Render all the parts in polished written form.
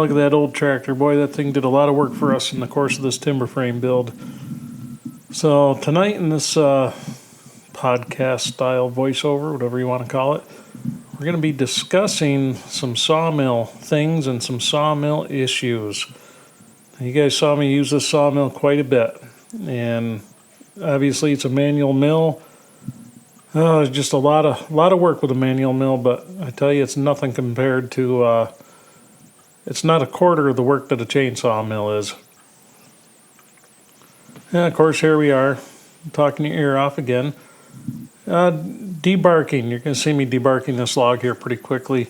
look at that old tractor. Boy, that thing did a lot of work for us in the course of this timber frame build. So tonight in this podcast style voiceover, whatever you want to call it, we're going to be discussing some sawmill things and some sawmill issues. You guys saw me use this sawmill quite a bit, and obviously it's a manual mill. It's just a lot of work with a manual mill, but I tell you, it's nothing compared to. It's not a quarter of the work that a chainsaw mill is. And of course, here we are, talking your ear off again. Debarking. You're going to see me debarking this log here pretty quickly.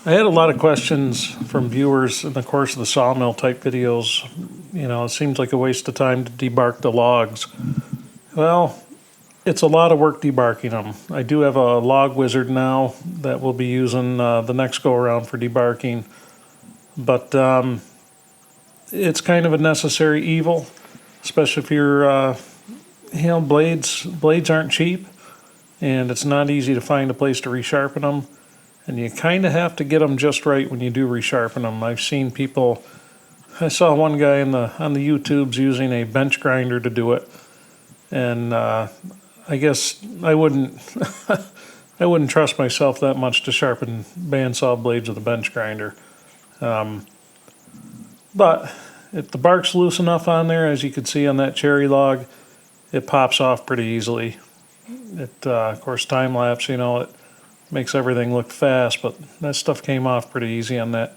I had a lot of questions from viewers in the course of the sawmill type videos. You know, it seems like a waste of time to debark the logs. Well, it's a lot of work debarking them. I do have a log wizard now that we'll be using the next go around for debarking. But it's kind of a necessary evil, especially if you're, blades aren't cheap, and it's not easy to find a place to resharpen them. And you kind of have to get them just right when you do resharpen them. I've seen people, I saw one guy on the YouTubes using a bench grinder to do it, and I guess I wouldn't I wouldn't trust myself that much to sharpen bandsaw blades with a bench grinder. But if the bark's loose enough on there, as you can see on that cherry log, it pops off pretty easily. It, of course, time lapse, it makes everything look fast, but that stuff came off pretty easy on that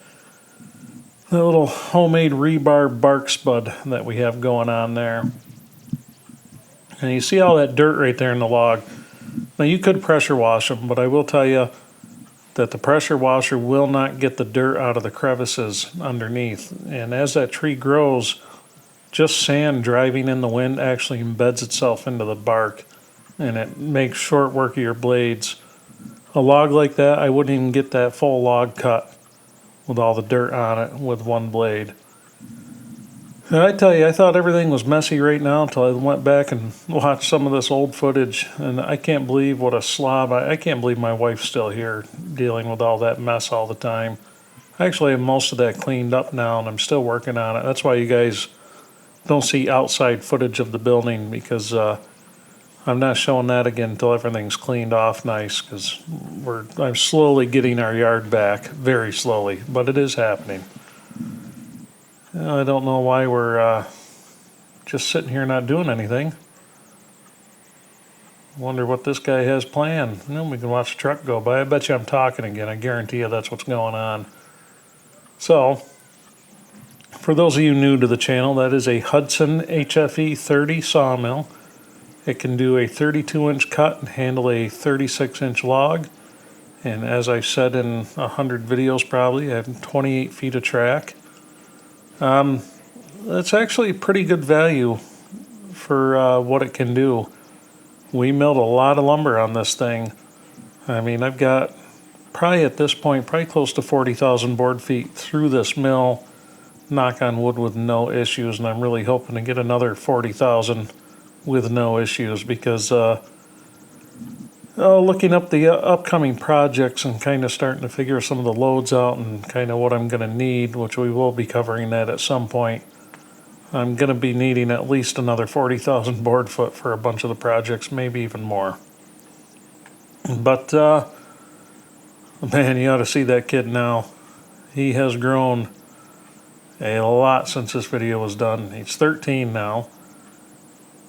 little homemade rebar bark spud that we have going on there. And you see all that dirt right there in the log. Now, you could pressure wash them, but I will tell you that the pressure washer will not get the dirt out of the crevices underneath. And as that tree grows, just sand driving in the wind actually embeds itself into the bark, and it makes short work of your blades. A log like that, I wouldn't even get that full log cut with all the dirt on it with one blade. And I tell you, I thought everything was messy right now until I went back and watched some of this old footage, and I can't believe what a slob. I can't believe my wife's still here dealing with all that mess all the time. I actually have most of that cleaned up now, and I'm still working on it. That's why you guys don't see outside footage of the building, because I'm not showing that again until everything's cleaned off nice, because I'm slowly getting our yard back, very slowly, but it is happening. I don't know why we're just sitting here not doing anything. Wonder what this guy has planned. We can watch the truck go by. I bet you I'm talking again. I guarantee you that's what's going on. So, for those of you new to the channel, that is a Hudson HFE 30 sawmill. It can do a 32-inch cut and handle a 36-inch log. And as I've said in 100 videos probably, I have 28 feet of track. That's actually pretty good value for what it can do. We milled a lot of lumber on this thing. I mean, I've got probably at this point, close to 40,000 board feet through this mill, knock on wood, with no issues, and I'm really hoping to get another 40,000 with no issues, because looking up the upcoming projects and kind of starting to figure some of the loads out and kind of what I'm going to need, which we will be covering that at some point. I'm going to be needing at least another 40,000 board foot for a bunch of the projects, maybe even more. But, man, you ought to see that kid now. He has grown a lot since this video was done. He's 13 now,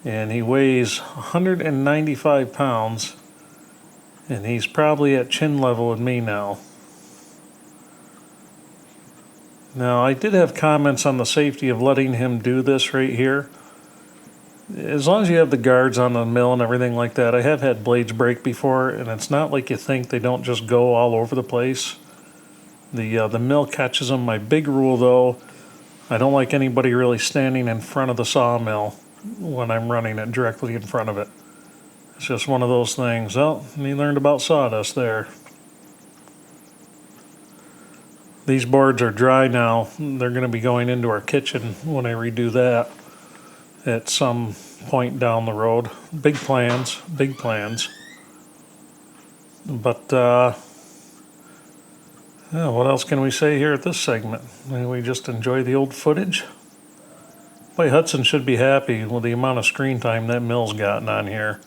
and he weighs 195 pounds. And he's probably at chin level with me now. Now, I did have comments on the safety of letting him do this right here. As long as you have the guards on the mill and everything like that, I have had blades break before, and it's not like you think. They don't just go all over the place. The mill catches them. My big rule, though, I don't like anybody really standing in front of the sawmill when I'm running it directly in front of it. It's just one of those things. Well, you learned about sawdust there. These boards are dry now. They're going to be going into our kitchen when I redo that at some point down the road. Big plans, big plans. But What else can we say here at this segment? We just enjoy the old footage. Boy, Hudson should be happy with the amount of screen time that mill's gotten on here.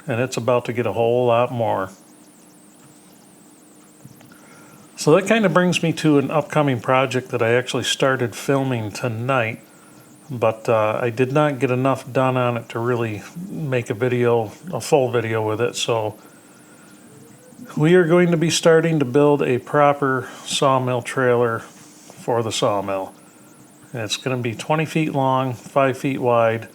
And it's about to get a whole lot more. So that kind of brings me to an upcoming project that I actually started filming tonight. But I did not get enough done on it to really make a full video with it. So we are going to be starting to build a proper sawmill trailer for the sawmill. And it's going to be 20 feet long, 5 feet wide.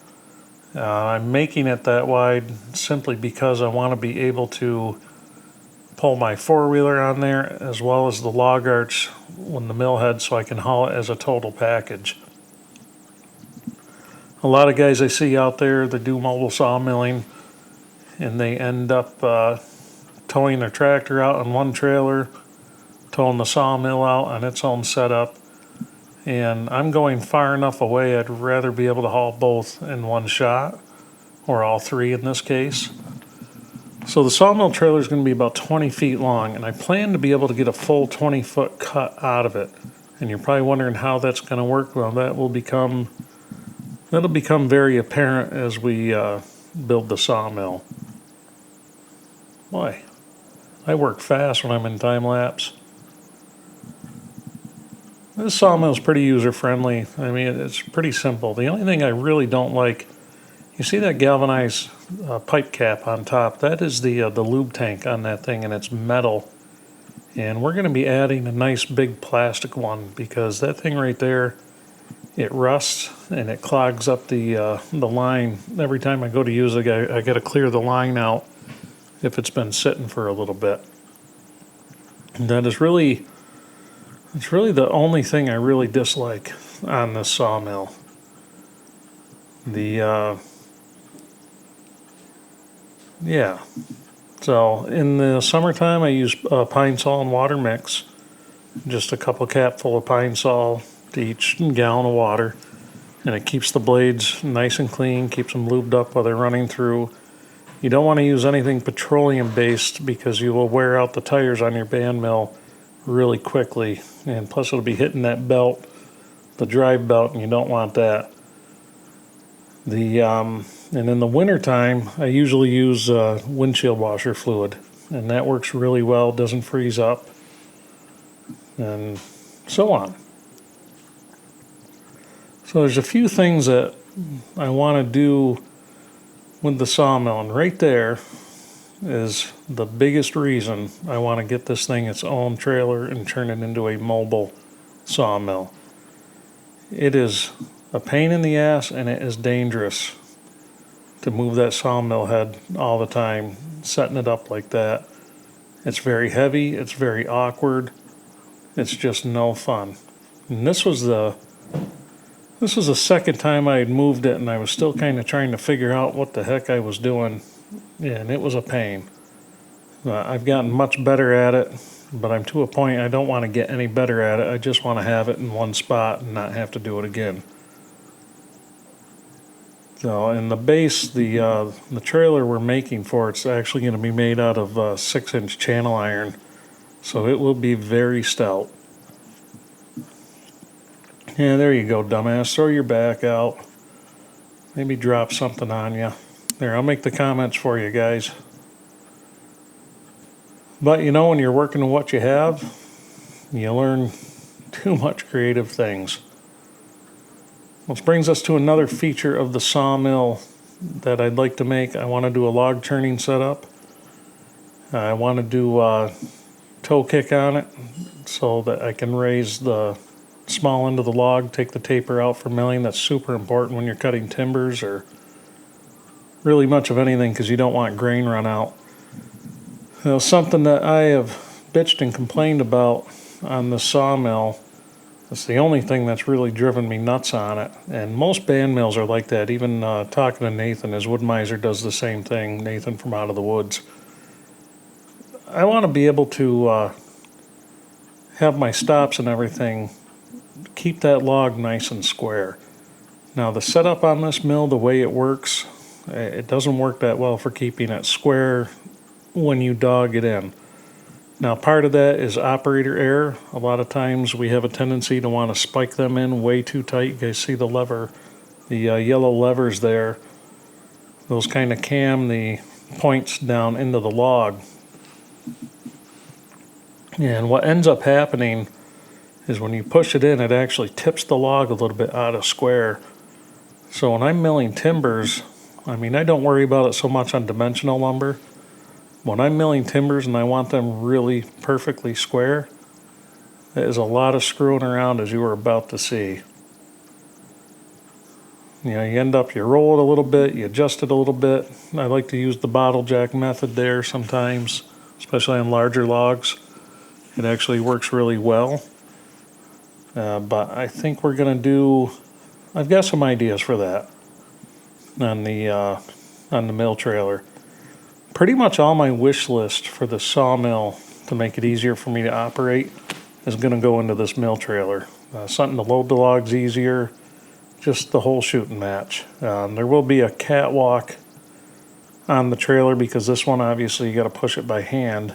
I'm making it that wide simply because I want to be able to pull my four-wheeler on there as well as the log arch when the mill heads, so I can haul it as a total package. A lot of guys I see out there that do mobile sawmilling, and they end up towing their tractor out on one trailer, towing the sawmill out on its own setup. And I'm going far enough away, I'd rather be able to haul both in one shot, or all three in this case. So the sawmill trailer is going to be about 20 feet long, and I plan to be able to get a full 20-foot cut out of it. And you're probably wondering how that's going to work. Well, that'll become very apparent as we build the sawmill. Boy, I work fast when I'm in time lapse. This sawmill is pretty user-friendly. I mean, it's pretty simple. The only thing I really don't like, you see that galvanized pipe cap on top? That is the lube tank on that thing, and it's metal. And we're going to be adding a nice big plastic one because that thing right there, it rusts and it clogs up the line. Every time I go to use it, I got to clear the line out if it's been sitting for a little bit. And that is really... It's really the only thing I really dislike on this sawmill. So in the summertime I use pine sol and water mix. Just a couple capful of pine sol to each gallon of water. And it keeps the blades nice and clean, keeps them lubed up while they're running through. You don't want to use anything petroleum based because you will wear out the tires on your band mill really quickly, and plus it'll be hitting that belt, the drive belt, and you don't want that. And in the winter time I usually use windshield washer fluid, and that works really well, doesn't freeze up, and so on. So there's a few things that I want to do with the sawmill, and right there is the biggest reason I want to get this thing its own trailer and turn it into a mobile sawmill. It is a pain in the ass, and it is dangerous to move that sawmill head all the time, setting it up like that. It's very heavy, it's very awkward, it's just no fun. And this was the second time I had moved it, and I was still kind of trying to figure out what the heck I was doing. And it was a pain. I've gotten much better at it, but I'm to a point I don't want to get any better at it. I just want to have it in one spot and not have to do it again. So in the base, the trailer we're making for it's actually going to be made out of 6-inch channel iron, so it will be very stout. Yeah, there you go, dumbass. Throw your back out. Maybe drop something on you. There, I'll make the comments for you guys. But you know, when you're working with what you have, you learn too much creative things. Which brings us to another feature of the sawmill that I'd like to make. I want to do a log turning setup. I want to do a toe kick on it so that I can raise the small end of the log, take the taper out for milling. That's super important when you're cutting timbers or really much of anything, because you don't want grain run out. You know, something that I have bitched and complained about on the sawmill, it's the only thing that's really driven me nuts on it, and most band mills are like that. Even talking to Nathan, his wood miser does the same thing, Nathan from Out of the Woods. I want to be able to have my stops and everything, keep that log nice and square. Now the setup on this mill, the way it works, it doesn't work that well for keeping it square when you dog it in. Now, part of that is operator error. A lot of times we have a tendency to want to spike them in way too tight. You guys see the lever, the yellow levers there. Those kind of cam the points down into the log. And what ends up happening is when you push it in, it actually tips the log a little bit out of square. So when I'm milling timbers, I mean, I don't worry about it so much on dimensional lumber. When I'm milling timbers and I want them really perfectly square, there's a lot of screwing around, as you were about to see. You know, you end up, you roll it a little bit, you adjust it a little bit. I like to use the bottle jack method there sometimes, especially on larger logs. It actually works really well. But I think we're going to do, I've got some ideas for that on the mill trailer. Pretty much all my wish list for the sawmill to make it easier for me to operate is going to go into this mill trailer. Something to load the logs easier, just the whole shooting match. There will be a catwalk on the trailer because this one obviously you got to push it by hand.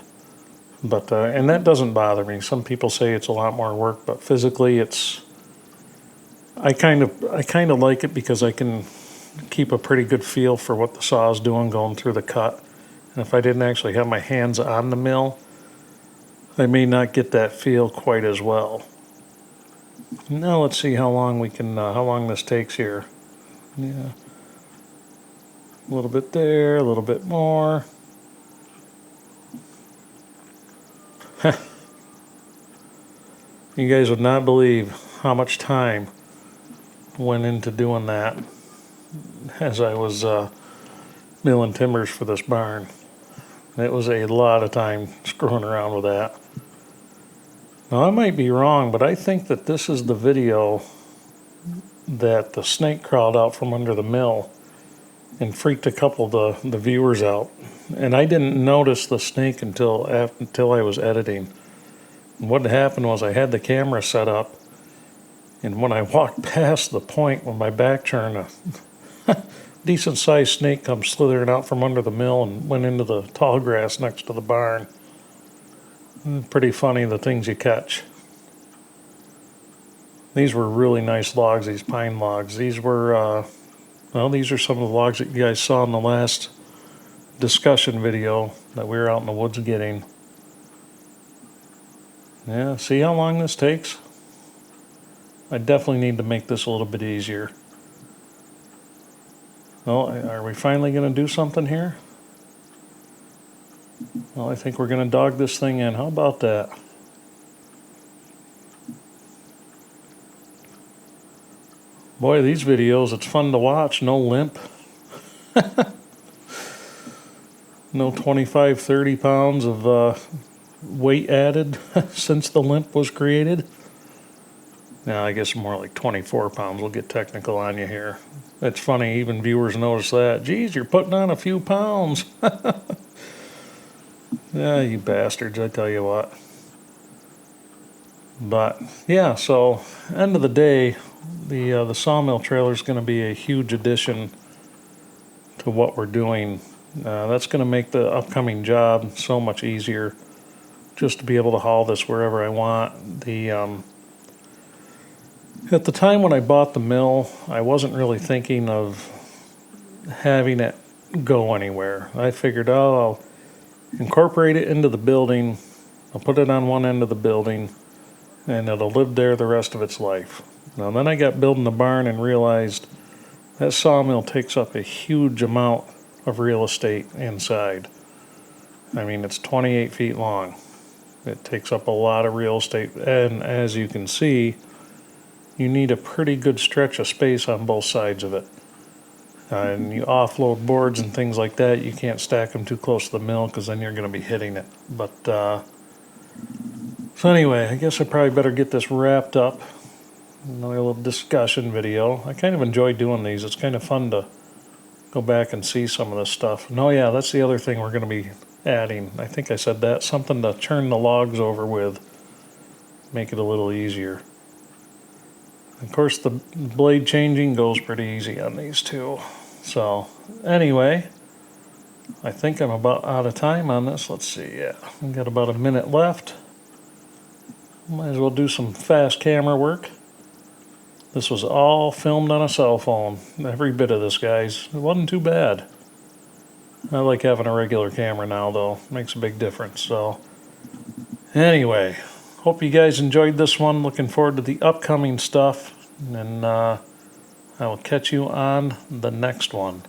But and that doesn't bother me. Some people say it's a lot more work, but physically it's I kind of like it because I can keep a pretty good feel for what the saw is doing going through the cut. And if I didn't actually have my hands on the mill, I may not get that feel quite as well. Now let's see how long how long this takes here. Yeah, a little bit there, a little bit more. You guys would not believe how much time went into doing that as I was milling timbers for this barn. It was a lot of time screwing around with that. Now, I might be wrong, but I think that this is the video that the snake crawled out from under the mill and freaked a couple of the viewers out. And I didn't notice the snake until I was editing. And what happened was I had the camera set up, and when I walked past the point with my back turned, a decent-sized snake comes slithering out from under the mill and went into the tall grass next to the barn. Pretty funny, the things you catch. These were really nice logs, these pine logs. These were, well, these are some of the logs that you guys saw in the last discussion video that we were out in the woods getting. Yeah, see how long this takes? I definitely need to make this a little bit easier. Well, are we finally going to do something here? Well, I think we're going to dog this thing in. How about that? Boy, these videos, it's fun to watch. No limp. No 25, 30 pounds of weight added since the limp was created. Now, I guess more like 24 pounds. We'll get technical on you here. It's funny, even viewers notice that. Geez, you're putting on a few pounds. Yeah, you bastards, I tell you what. But, yeah, so, end of the day, the sawmill trailer is going to be a huge addition to what we're doing. That's going to make the upcoming job so much easier, just to be able to haul this wherever I want. At the time when I bought the mill, I wasn't really thinking of having it go anywhere. I figured, oh, I'll incorporate it into the building, I'll put it on one end of the building, and it'll live there the rest of its life. Now then I got building the barn and realized that sawmill takes up a huge amount of real estate inside. I mean, it's 28 feet long. It takes up a lot of real estate, and as you can see, you need a pretty good stretch of space on both sides of it. And you offload boards and things like that, you can't stack them too close to the mill because then you're going to be hitting it. But so anyway, I guess I probably better get this wrapped up. Another little discussion video. I kind of enjoy doing these. It's kind of fun to go back and see some of this stuff. And oh yeah, that's the other thing we're going to be adding. I think I said that. Something to turn the logs over with. Make it a little easier. Of course, the blade changing goes pretty easy on these two. So, anyway, I think I'm about out of time on this. Let's see, yeah, I've got about a minute left. Might as well do some fast camera work. This was all filmed on a cell phone. Every bit of this, guys. It wasn't too bad. I like having a regular camera now, though. Makes a big difference. So, anyway, hope you guys enjoyed this one. Looking forward to the upcoming stuff. And I will catch you on the next one.